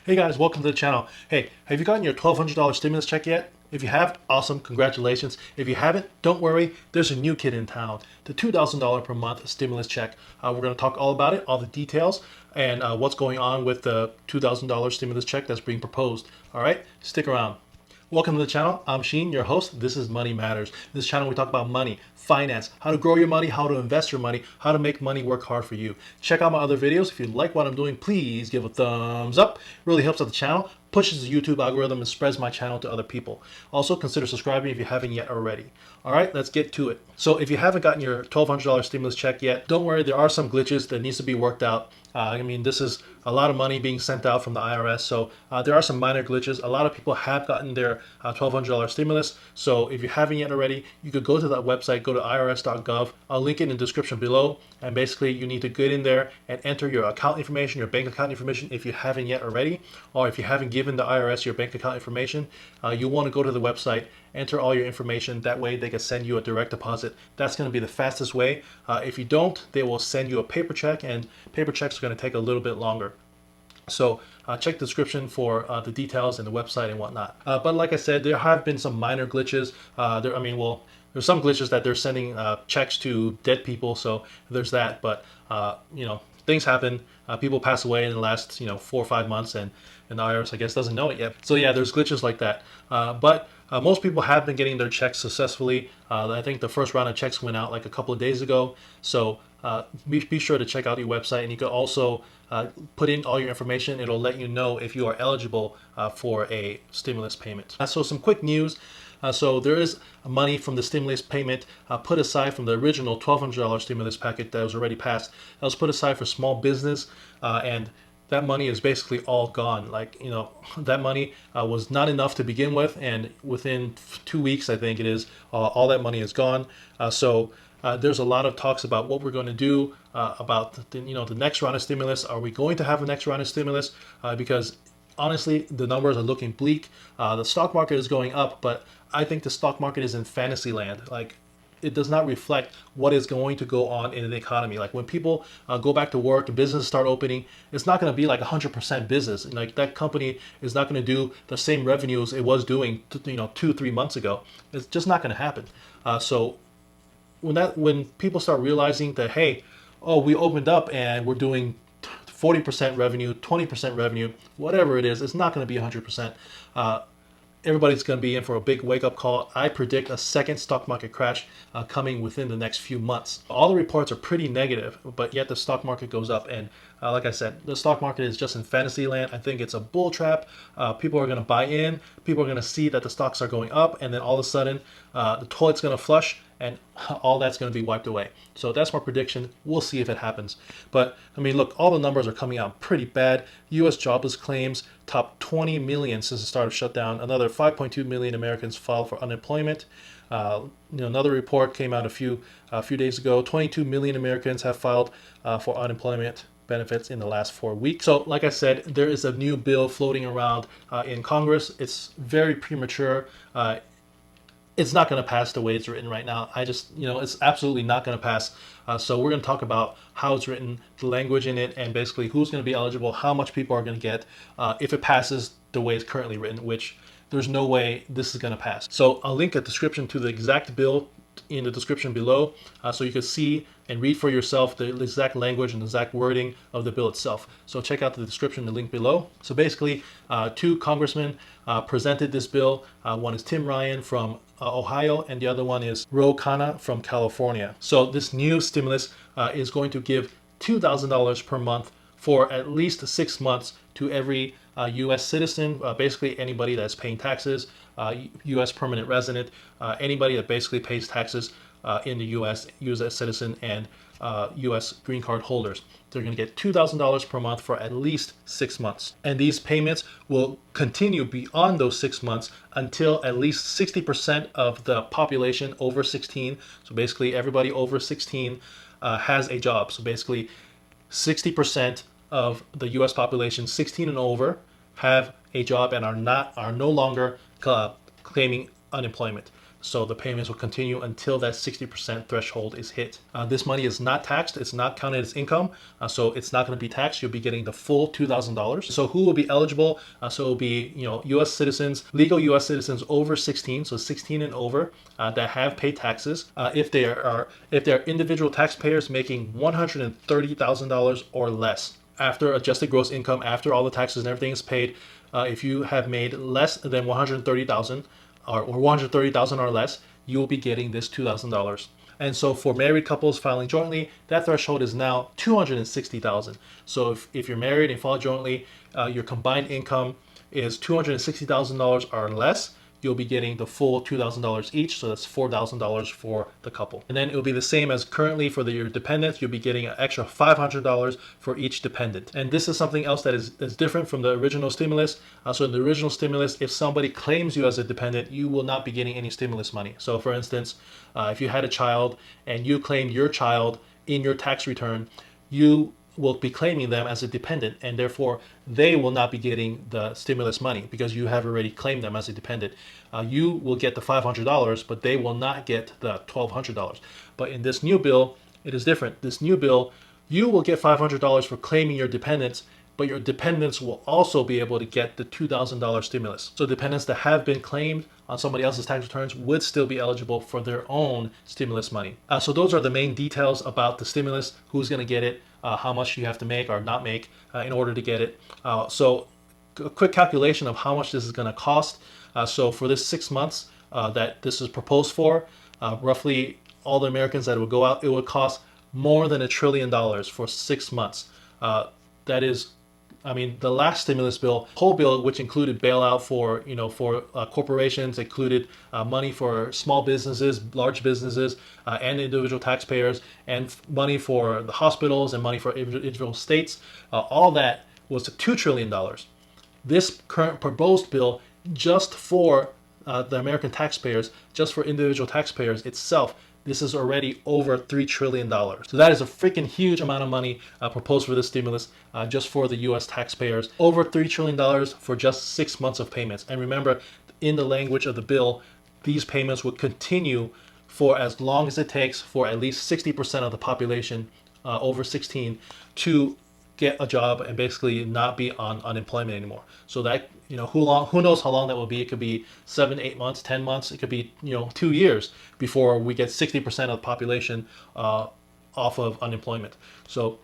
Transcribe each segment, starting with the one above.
Hey guys, welcome to the channel. Hey, have you gotten your $1,200 stimulus check yet? If you have, awesome, congratulations. If you haven't, don't worry, there's a new kid in town, the $2,000 per month stimulus check. We're going to talk all about it, all the details, and what's going on with the $2,000 stimulus check that's being proposed. All right, stick around. Welcome to the channel. I'm Sheen, your host. This is Money Matters. This channel we talk about money, finance, how to grow your money, how to invest your money, how to make money work hard for you. Check out my other videos. If you like what I'm doing, please give a thumbs up. It really helps out the channel, pushes the YouTube algorithm, and spreads my channel to other people. Also, consider subscribing if you haven't yet already. All right, let's get to it. So if you haven't gotten your $1,200 stimulus check yet, don't worry, there are some glitches that needs to be worked out. This is a lot of money being sent out from the IRS, so there are some minor glitches. A lot of people have gotten their $1,200 stimulus, so if you haven't yet already, you could go to that website, go to irs.gov. I'll link it in the description below, and basically you need to get in there and enter your account information, your bank account information if you haven't yet already, or if you haven't given the IRS your bank account information, you want to go to the website, enter all your information. That way they can send you a direct deposit. That's going to be the fastest way. If you don't, they will send you a paper check, and paper checks are going to take a little bit longer. So check the description for the details and the website and whatnot. But like I said, there have been some minor glitches. There's some glitches that they're sending checks to dead people, so there's that. But things happen. People pass away in the last 4 or 5 months, and the IRS, I guess, doesn't know it yet. So yeah, there's glitches like that. But most people have been getting their checks successfully. I think the first round of checks went out like a couple of days ago. So be sure to check out your website, and you can also put in all your information. It'll let you know if you are eligible for a stimulus payment. So some quick news. So there is money from the stimulus payment put aside from the original $1,200 stimulus package that was already passed. That was put aside for small business, and that money is basically all gone. That money was not enough to begin with, and within 2 weeks, I think it is, all that money is gone. So there's a lot of talks about what we're going to do about the next round of stimulus. Are we going to have a next round of stimulus? Because honestly, the numbers are looking bleak. The stock market is going up, but I think the stock market is in fantasy land. It does not reflect what is going to go on in the economy. Like when people go back to work and businesses start opening, it's not going to be like 100% business. Like that company is not going to do the same revenues it was doing 2-3 months ago. It's just not going to happen. So when people start realizing that, hey, we opened up and we're doing 40% revenue, 20% revenue, whatever it is, it's not going to be 100%. Everybody's going to be in for a big wake-up call. I predict a second stock market crash coming within the next few months. All the reports are pretty negative, but yet the stock market goes up. And like I said, the stock market is just in fantasy land. I think it's a bull trap. People are going to buy in. People are going to see that the stocks are going up, and then all of a sudden, the toilet's going to flush, and all that's going to be wiped away. So that's my prediction. We'll see if it happens. But look, all the numbers are coming out pretty bad. U.S. jobless claims topped 20 million since the start of shutdown. Another 5.2 million Americans filed for unemployment. Another report came out a few days ago. 22 million Americans have filed for unemployment benefits in the last 4 weeks. So like I said, there is a new bill floating around in Congress. It's very premature. It's not going to pass the way it's written right now. It's absolutely not going to pass. So we're going to talk about how it's written, the language in it, and basically who's going to be eligible, how much people are going to get if it passes the way it's currently written, which there's no way this is going to pass. So I'll link a description to the exact bill in the description below, so you can see and read for yourself the exact language and the exact wording of the bill itself. So check out the description, the link below. So basically, 2 congressmen presented this bill. One is Tim Ryan from Ohio, and the other one is Ro Khanna from California. So this new stimulus is going to give $2,000 per month for at least 6 months to every U.S. citizen, basically anybody that's paying taxes, U.S. permanent resident, anybody that basically pays taxes in the U.S. citizen, and U.S. green card holders. They're going to get $2,000 per month for at least 6 months. And these payments will continue beyond those 6 months until at least 60% of the population over 16, so basically everybody over 16 has a job. So basically 60% of the U.S. population 16 and over have a job and are no longer claiming unemployment. So the payments will continue until that 60% threshold is hit. This money is not taxed. It's not counted as income. So it's not going to be taxed. You'll be getting the full $2,000. So who will be eligible? So it will be, U.S. citizens, legal U.S. citizens over 16, so 16 and over, that have paid taxes. If they are individual taxpayers making $130,000 or less after adjusted gross income, after all the taxes and everything is paid, if you have made less than 130,000 or 130,000 or less, you will be getting this $2,000. And so for married couples filing jointly, that threshold is now 260,000. So if you're married and file jointly, your combined income is $260,000 or less, you'll be getting the full $2,000 each, so that's $4,000 for the couple. And then it'll be the same as currently for your dependents. You'll be getting an extra $500 for each dependent. And this is something else that is different from the original stimulus. So in the original stimulus, if somebody claims you as a dependent, you will not be getting any stimulus money. So for instance, if you had a child and you claimed your child in your tax return, you will be claiming them as a dependent, and therefore they will not be getting the stimulus money because you have already claimed them as a dependent. You will get the $500, but they will not get the $1,200. But in this new bill, it is different. This new bill, you will get $500 for claiming your dependents, but your dependents will also be able to get the $2,000 stimulus. So dependents that have been claimed on somebody else's tax returns would still be eligible for their own stimulus money. So those are the main details about the stimulus, who's going to get it, how much you have to make or not make in order to get it. So a quick calculation of how much this is going to cost. So for this 6 months that this is proposed for, roughly all the Americans that would go out, it would cost more than $1 trillion for 6 months. That is, the last stimulus bill, whole bill, which included bailout for corporations, included money for small businesses, large businesses, and individual taxpayers, and money for the hospitals and money for individual states. All that was $2 trillion. This current proposed bill, just for the American taxpayers, just for individual taxpayers itself, this is already over $3 trillion. So that is a freaking huge amount of money proposed for this stimulus just for the U.S. taxpayers. Over $3 trillion for just 6 months of payments. And remember, in the language of the bill, these payments would continue for as long as it takes for at least 60% of the population over 16 to get a job and basically not be on unemployment anymore. So that, who knows how long that will be. It could be 7, 8 months, 10 months. It could be, 2 years before we get 60% of the population off of unemployment. So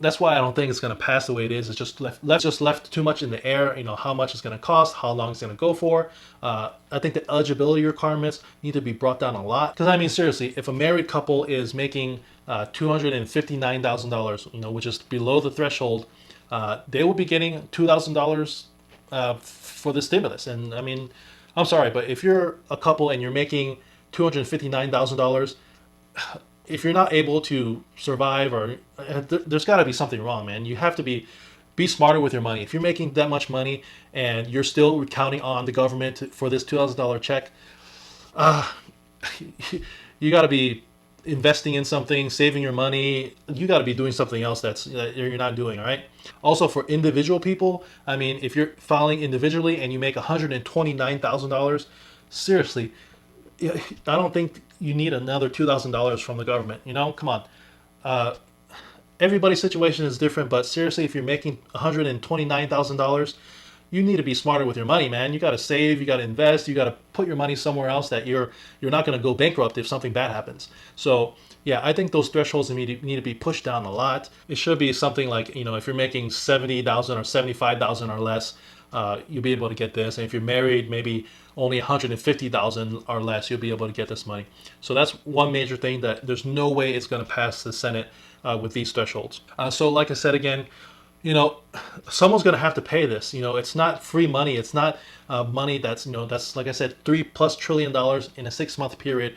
that's why I don't think it's going to pass the way it is. It's just left too much in the air. How much it's going to cost, how long it's going to go for. I think the eligibility requirements need to be brought down a lot. Because seriously, if a married couple is making $259,000, which is below the threshold, they will be getting $2,000 for the stimulus. And I'm sorry, but if you're a couple and you're making $259,000, if you're not able to survive, or there's got to be something wrong, man. You have to be smarter with your money. If you're making that much money and you're still counting on the government for this $2,000 check, you got to be investing in something, saving your money. You got to be doing something else that you're not doing. All right. Also, for individual people, if you're filing individually and you make $129,000, seriously, I don't think you need another $2,000 from the government. Come on. Everybody's situation is different, but seriously, if you're making $129,000, you need to be smarter with your money, man. You got to save, you got to invest, you got to put your money somewhere else that you're not going to go bankrupt if something bad happens. So yeah, I think those thresholds need to be pushed down a lot. It should be something like, if you're making $70,000 or $75,000 or less, you'll be able to get this. And if you're married, maybe only $150,000 or less, you'll be able to get this money. So that's one major thing that there's no way it's going to pass the Senate with these thresholds. So like I said again, someone's going to have to pay this. It's not free money. It's not money that's like I said, $3+ trillion in a 6-month period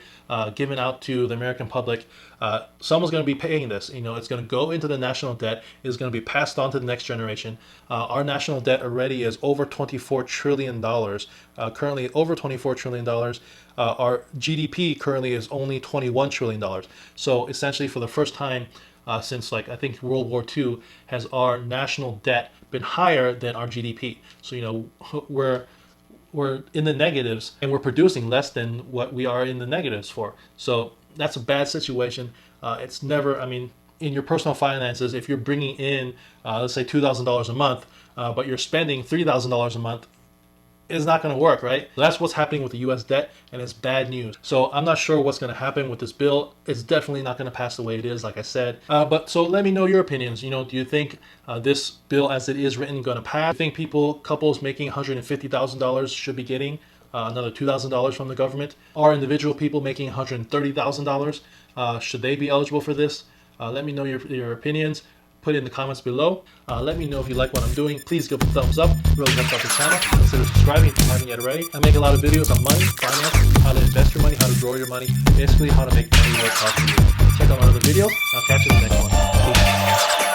given out to the American public. Someone's going to be paying this. It's going to go into the national debt. It's going to be passed on to the next generation. Our national debt already is over $24 trillion. Currently over $24 trillion. Our GDP currently is only $21 trillion. So essentially, for the first time since I think World War II, has our national debt been higher than our GDP. So we're in the negatives and we're producing less than what we are in the negatives for. So that's a bad situation. It's never, I mean, in your personal finances, if you're bringing in, let's say $2,000 a month, but you're spending $3,000 a month, it's not going to work, right? So that's what's happening with the U.S. debt, and it's bad news. So I'm not sure what's going to happen with this bill. It's definitely not going to pass the way it is, like I said. But so let me know your opinions. You know, do you think this bill as it is written going to pass? Do you think couples making $150,000 should be getting another $2,000 from the government? Or individual people making $130,000, should they be eligible for this? Let me know your opinions. Put it in the comments below. Let me know if you like what I'm doing. Please give a thumbs up. It really helps out the channel. Consider subscribing if you haven't yet already. I make a lot of videos on money, finance, how to invest your money, how to grow your money, basically how to make money work hard for you. Check out my other videos. I'll catch you in the next one. Peace.